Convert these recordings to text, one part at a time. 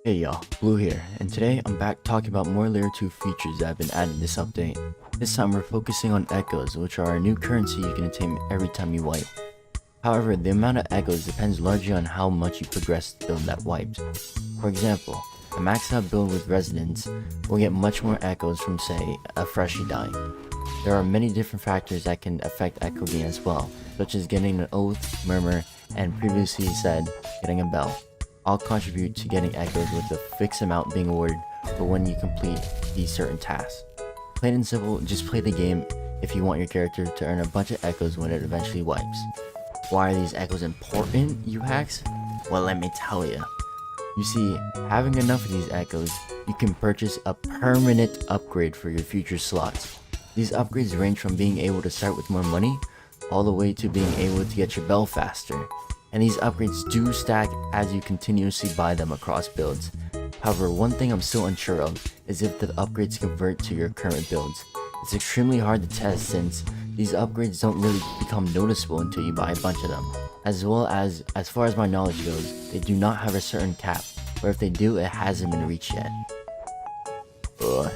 Hey y'all, Blue here, and today I'm back talking about more Layer 2 features that have been added this update. This time we're focusing on echoes, which are a new currency you can attain every time you wipe. However, the amount of echoes depends largely on how much you progress the build that wipes. For example, a maxed out build with Residence will get much more echoes from, say, a freshie dying. There are many different factors that can affect echo gain as well, such as getting an oath, murmur, and previously said, getting a bell. All contribute to getting echoes with a fixed amount being awarded for when you complete these certain tasks. Plain and simple, just play the game if you want your character to earn a bunch of echoes when it eventually wipes. Why are these echoes important, you hacks? Well, let me tell ya. You see, having enough of these echoes, you can purchase a permanent upgrade for your future slots. These upgrades range from being able to start with more money, all the way to being able to get your bell faster. And these upgrades do stack as you continuously buy them across builds. However, one thing I'm still unsure of is if the upgrades convert to your current builds. It's extremely hard to test since these upgrades don't really become noticeable until you buy a bunch of them. As far as my knowledge goes, they do not have a certain cap, or if they do, it hasn't been reached yet.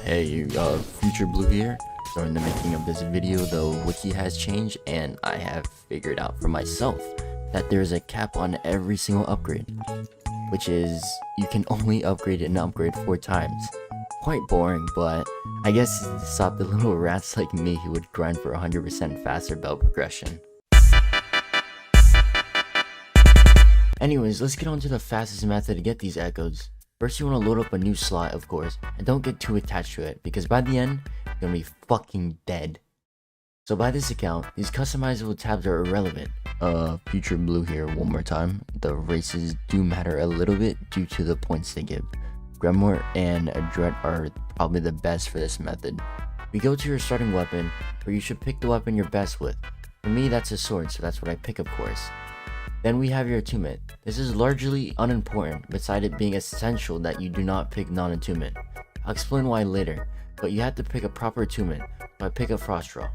Hey, Future Blue here. During the making of this video, the wiki has changed and I have figured out for myself that there's a cap on every single upgrade, which is you can only upgrade an upgrade 4 times. Quite boring, but I guess to stop the little rats like me who would grind for 100% faster belt progression. Anyways, let's get on to the fastest method to get these echoes. First, you want to load up a new slot, of course, and don't get too attached to it because by the end, you're gonna be fucking dead. So by this account, these customizable tabs are irrelevant. Future Blue here one more time. The races do matter a little bit due to the points they give. Grimoire and Dread are probably the best for this method. We go to your starting weapon, where you should pick the weapon you're best with. For me, that's a sword, so that's what I pick, of course. Then we have your attunement. This is largely unimportant, beside it being essential that you do not pick non-attunement. I'll explain why later, but you have to pick a proper attunement, so I pick a Frost Draw.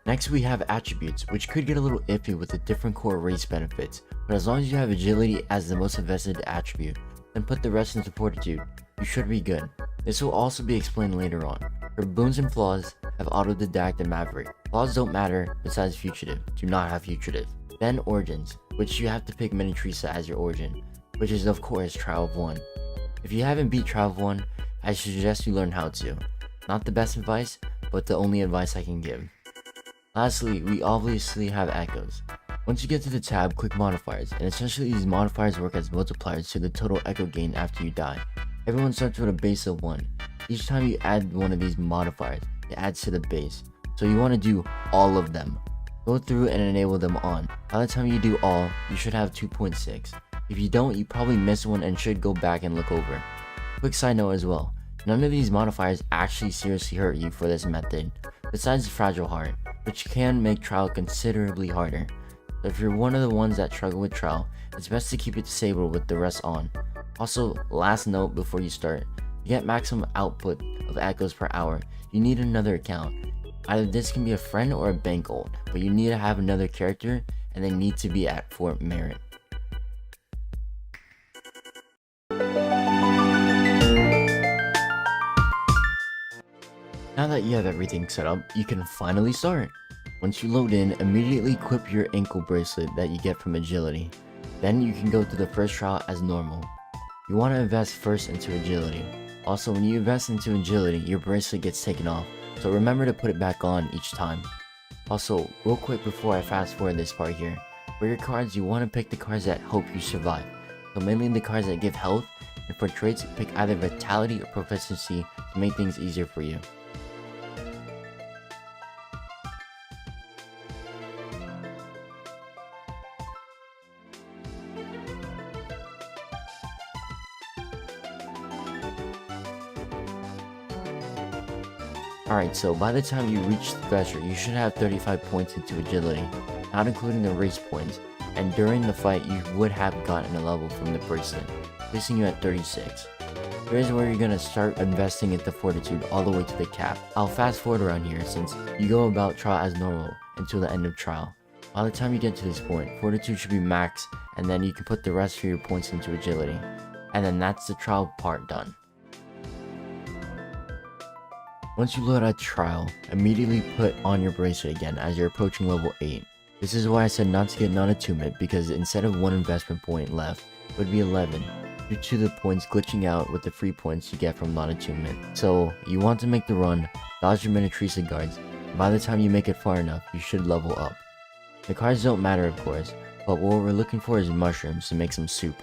Next we have attributes, which could get a little iffy with the different core race benefits, but as long as you have agility as the most invested attribute, then put the rest into fortitude, you should be good. This will also be explained later on. For boons and flaws, have autodidact and maverick. Flaws don't matter, besides fugitive, do not have fugitive. Then origins, which you have to pick Minitrisa as your origin, which is of course Trial of 1. If you haven't beat Trial of 1, I suggest you learn how to. Not the best advice, but the only advice I can give. Lastly, we obviously have echoes. Once you get to the tab, click modifiers, and essentially these modifiers work as multipliers to the total echo gain after you die. Everyone starts with a base of 1. Each time you add one of these modifiers, it adds to the base. So you want to do all of them. Go through and enable them on. By the time you do all, you should have 2.6. If you don't, you probably missed one and should go back and look over. Quick side note as well, none of these modifiers actually seriously hurt you for this method, besides the Fragile Heart, which can make trial considerably harder. So if you're one of the ones that struggle with trial, it's best to keep it disabled with the rest on. Also, last note before you start, to get maximum output of echoes per hour, you need another account. Either this can be a friend or a bank ult, but you need to have another character and they need to be at Fort Merit. Now that you have everything set up, you can finally start. Once you load in, immediately equip your ankle bracelet that you get from agility. Then you can go through the first trial as normal. You want to invest first into agility. Also, when you invest into agility, your bracelet gets taken off, so remember to put it back on each time. Also, real quick before I fast forward this part here, for your cards you want to pick the cards that help you survive. So mainly the cards that give health, and for traits pick either vitality or proficiency to make things easier for you. Alright, so by the time you reach the threshold, you should have 35 points into agility, not including the race points, and during the fight you would have gotten a level from the bracelet, placing you at 36. Here's where you're gonna start investing into fortitude all the way to the cap. I'll fast forward around here since you go about trial as normal until the end of trial. By the time you get to this point, fortitude should be max, and then you can put the rest of your points into agility. And then that's the trial part done. Once you load out trial, immediately put on your bracelet again as you're approaching level 8. This is why I said not to get non-attunement, because instead of 1 investment point left, it would be 11, due to the points glitching out with the free points you get from non-attunement. So you want to make the run, dodge your Minatrisa guards, and by the time you make it far enough, you should level up. The cards don't matter of course, but what we're looking for is mushrooms to make some soup.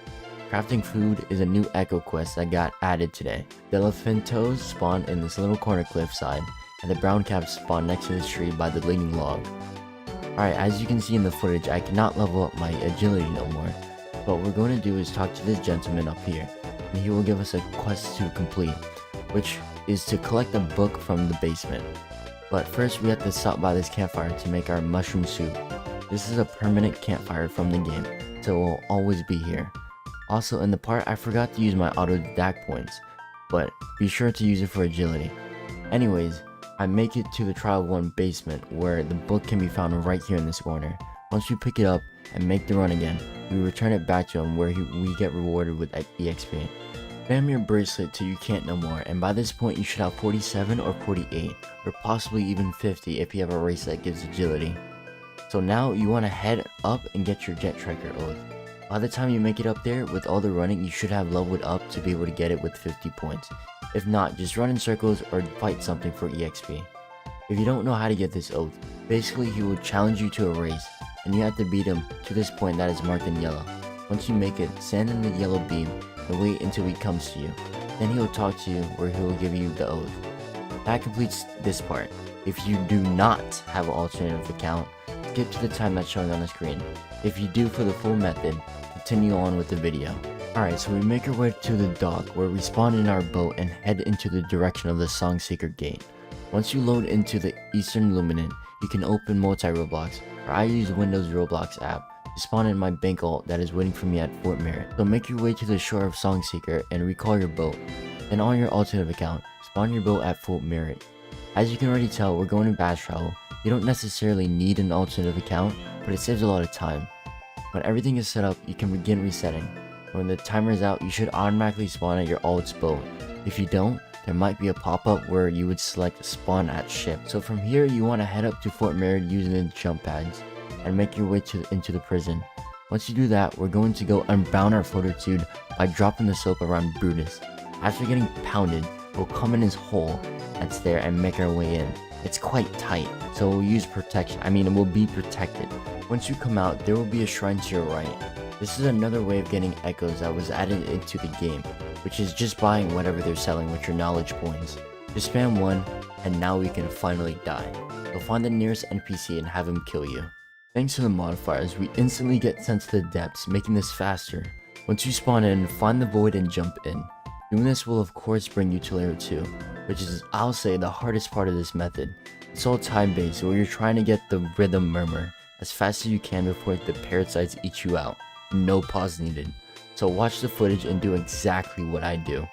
Crafting food is a new echo quest that got added today. The elephantos spawn in this little corner cliffside, and the brown caps spawn next to this tree by the leaning log. Alright, as you can see in the footage, I cannot level up my agility no more. What we're going to do is talk to this gentleman up here, and he will give us a quest to complete, which is to collect a book from the basement. But first we have to stop by this campfire to make our mushroom soup. This is a permanent campfire from the game, so it will always be here. Also in the part, I forgot to use my autodidact points, but be sure to use it for agility. Anyways, I make it to the trial 1 basement where the book can be found right here in this corner. Once you pick it up and make the run again, we return it back to him where we get rewarded with EXP. Spam your bracelet till you can't no more, and by this point you should have 47 or 48, or possibly even 50 if you have a race that gives agility. So now you want to head up and get your jet tracker oath. By the time you make it up there, with all the running, you should have leveled up to be able to get it with 50 points. If not, just run in circles or fight something for EXP. If you don't know how to get this oath, basically he will challenge you to a race, and you have to beat him to this point that is marked in yellow. Once you make it, stand in the yellow beam and wait until he comes to you. Then he will talk to you where he will give you the oath. That completes this part. If you do not have an alternative account, skip to the time that's showing on the screen. If you do for the full method, continue on with the video. Alright, so we make our way to the dock where we spawn in our boat and head into the direction of the Songseeker gate. Once you load into the Eastern Luminant, you can open multi-Roblox, or I use Windows Roblox app to spawn in my bank alt that is waiting for me at Fort Merritt. So make your way to the shore of Songseeker and recall your boat. Then on your alternative account, spawn your boat at Fort Merritt. As you can already tell, we're going to bash travel. You don't necessarily need an alternative account, but it saves a lot of time. When everything is set up, you can begin resetting. When the timer is out, you should automatically spawn at your alt's boat. If you don't, there might be a pop-up where you would select spawn at ship. So from here, you want to head up to Fort Merritt using the jump pads and make your way into the prison. Once you do that, we're going to go unbound our fortitude by dropping the soap around Brutus. After getting pounded, we'll come in his hole that's there and make our way in. It's quite tight, so we'll use protection. It will be protected. Once you come out, there will be a shrine to your right. This is another way of getting echoes that was added into the game, which is just buying whatever they're selling with your knowledge points. Just spam 1, and now we can finally die. You'll find the nearest NPC and have him kill you. Thanks to the modifiers, we instantly get sent to the depths, making this faster. Once you spawn in, find the void and jump in. Doing this will of course bring you to layer 2, which is, I'll say, the hardest part of this method. It's all time based, where you're trying to get the rhythm murmur as fast as you can before the parasites eat you out. No pause needed. So watch the footage and do exactly what I do.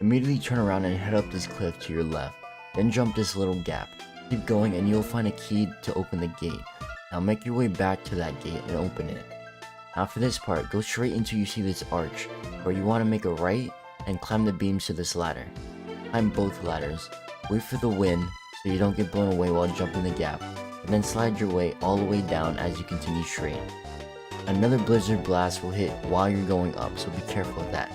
Immediately turn around and head up this cliff to your left, then jump this little gap. Keep going and you'll find a key to open the gate. Now make your way back to that gate and open it. Now for this part, go straight until you see this arch, where you want to make a right and climb the beams to this ladder. Climb both ladders. Wait for the wind so you don't get blown away while jumping the gap, and then slide your way all the way down as you continue straight. Another blizzard blast will hit while you're going up, so be careful of that.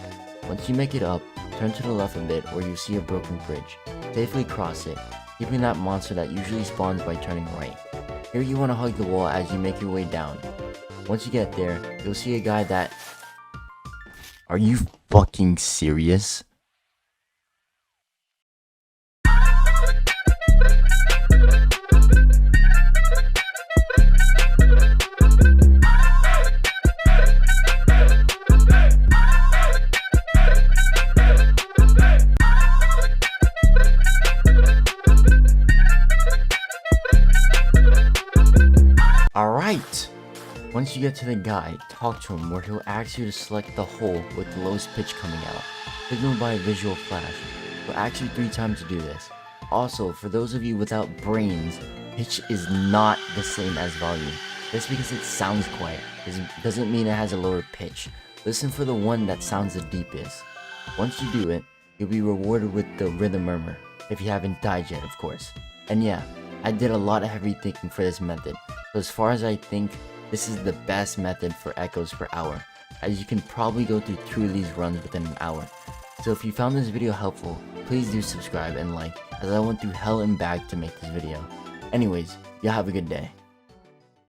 Once you make it up, turn to the left a bit where you see a broken bridge. Safely cross it, keeping that monster that usually spawns by turning right. Here you want to hug the wall as you make your way down. Once you get there, you'll see a guy that... Are you fucking serious? Alright! Once you get to the guy, talk to him where he'll ask you to select the hole with the lowest pitch coming out. Signaled by a visual flash. He'll ask you 3 times to do this. Also, for those of you without brains, pitch is not the same as volume. Just because it sounds quiet doesn't mean it has a lower pitch. Listen for the one that sounds the deepest. Once you do it, you'll be rewarded with the rhythm murmur, if you haven't died yet, of course. And yeah, I did a lot of heavy thinking for this method, so as far as I think, this is the best method for echoes per hour, as you can probably go through 2 of these runs within an hour. So if you found this video helpful, please do subscribe and like, as I went through hell and back to make this video. Anyways, y'all have a good day.